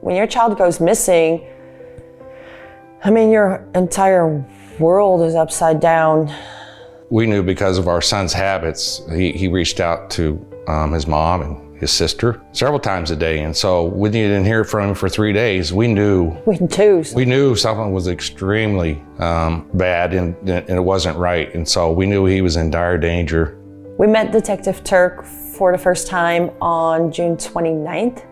When your child goes missing, I mean, your entire world is upside down. We knew because of our son's habits, he reached out to his mom and his sister several times a day. And so when you didn't hear from him for 3 days, we knew something was extremely bad and it wasn't right. And so we knew he was in dire danger. We met Detective Turck for the first time on June 29th.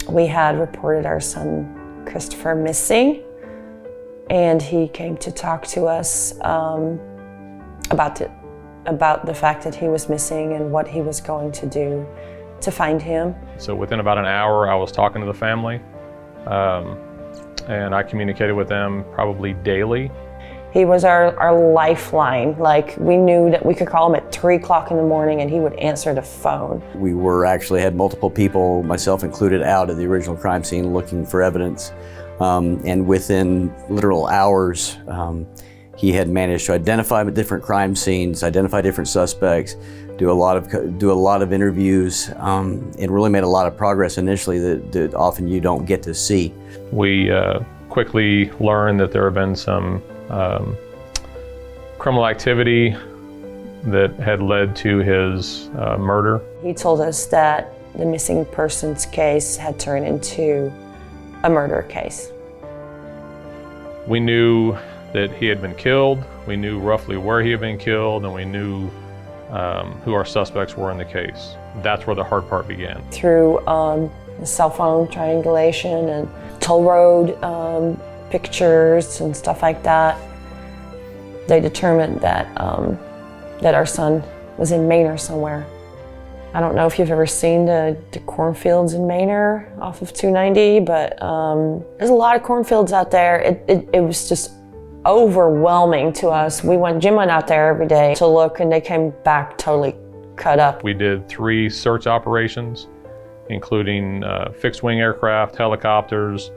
We had reported our son Christopher missing, and he came to talk to us about the fact that he was missing and what he was going to do to find him. So within about an hour, I was talking to the family, and I communicated with them probably daily. He was our lifeline. Like, we knew that we could call him at 3 o'clock in the morning and he would answer the phone. We had multiple people, myself included, out at the original crime scene looking for evidence. And within literal hours, he had managed to identify different crime scenes, identify different suspects, do a lot of interviews, and really made a lot of progress initially that often you don't get to see. We quickly learned that there had been some criminal activity that had led to his murder. He told us that the missing persons case had turned into a murder case. We knew that he had been killed, we knew roughly where he had been killed, and we knew who our suspects were in the case. That's where the hard part began. Through the cell phone triangulation and toll road pictures and stuff like that, they determined that that our son was in Manor somewhere. I don't know if you've ever seen the cornfields in Manor off of 290, but there's a lot of cornfields out there. It was just overwhelming to us. Jim went out there every day to look, and they came back totally cut up. We did 3 search operations, including fixed-wing aircraft, helicopters.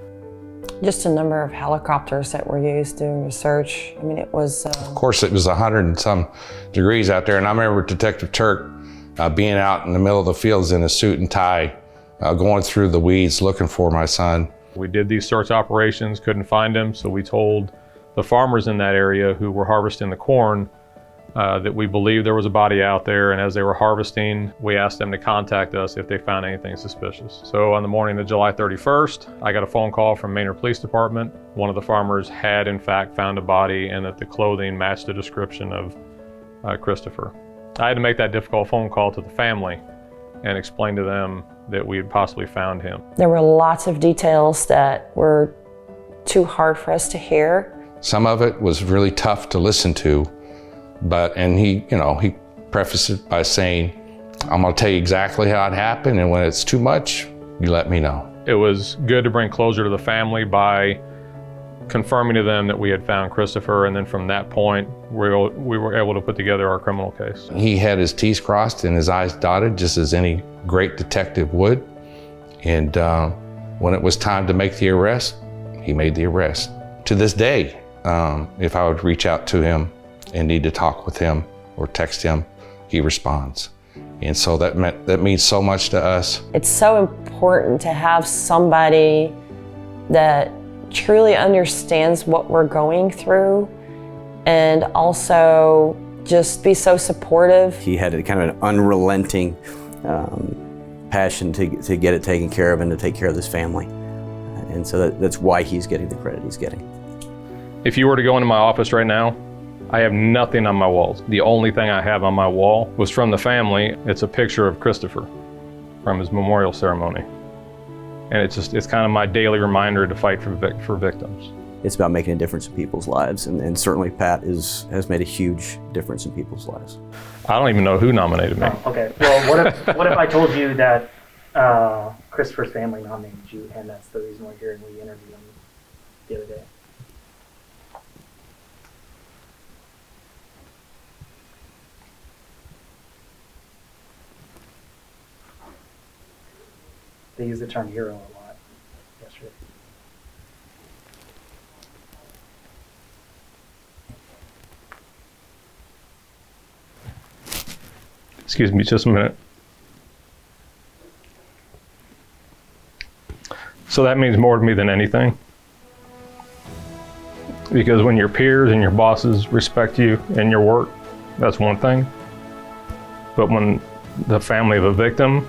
Just a number of helicopters that were used during the search. I mean, it was... Of course, it was 100 and some degrees out there, and I remember Detective Turck being out in the middle of the fields in a suit and tie, going through the weeds looking for my son. We did these search operations, couldn't find him, so we told the farmers in that area who were harvesting the corn that we believed there was a body out there, and as they were harvesting, we asked them to contact us if they found anything suspicious. So on the morning of July 31st, I got a phone call from Manor Police Department. One of the farmers had in fact found a body and that the clothing matched the description of Christopher. I had to make that difficult phone call to the family and explain to them that we had possibly found him. There were lots of details that were too hard for us to hear. Some of it was really tough to listen to, and he prefaced it by saying, I'm gonna tell you exactly how it happened, and when it's too much, you let me know. It was good to bring closure to the family by confirming to them that we had found Christopher, and then from that point, we were able to put together our criminal case. He had his T's crossed and his I's dotted, just as any great detective would. And when it was time to make the arrest, he made the arrest. To this day, if I would reach out to him and need to talk with him or text him, he responds. And so that means so much to us. It's so important to have somebody that truly understands what we're going through, and also just be so supportive. He had a kind of an unrelenting passion to get it taken care of and to take care of this family. And so that's why he's getting the credit he's getting. If you were to go into my office right now, I have nothing on my walls. The only thing I have on my wall was from the family. It's a picture of Christopher from his memorial ceremony. And it's kind of my daily reminder to fight for victims. It's about making a difference in people's lives, and certainly Pat has made a huge difference in people's lives. I don't even know who nominated me. Oh, okay, well, what if I told you that Christopher's family nominated you, and that's the reason we're here and we interviewed him the other day? They use the term hero a lot yesterday. Excuse me just a minute. So that means more to me than anything. Because when your peers and your bosses respect you and your work, that's one thing. But when the family of a victim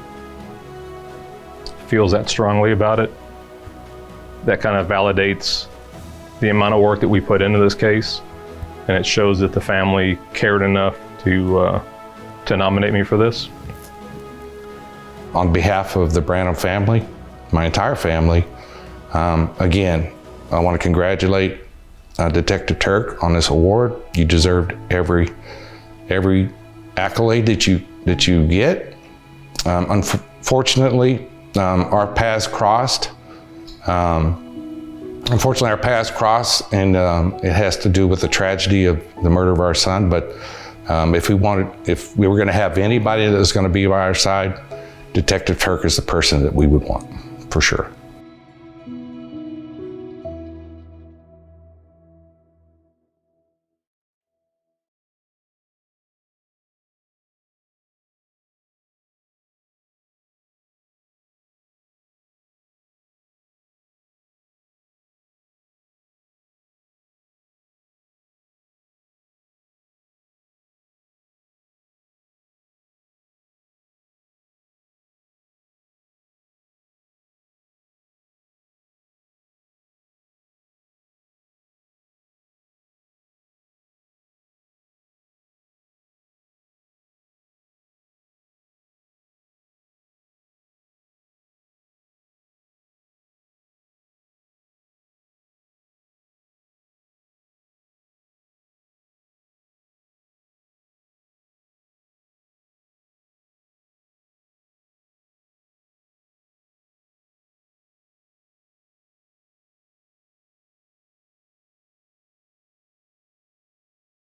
feels that strongly about it, that kind of validates the amount of work that we put into this case, and it shows that the family cared enough to nominate me for this. On behalf of the Branham family, my entire family, again, I want to congratulate Detective Turck on this award. You deserved every accolade that you get. Unfortunately, our paths crossed. Unfortunately, our paths crossed, and it has to do with the tragedy of the murder of our son. But if we were going to have anybody that was going to be by our side, Detective Turck is the person that we would want, for sure.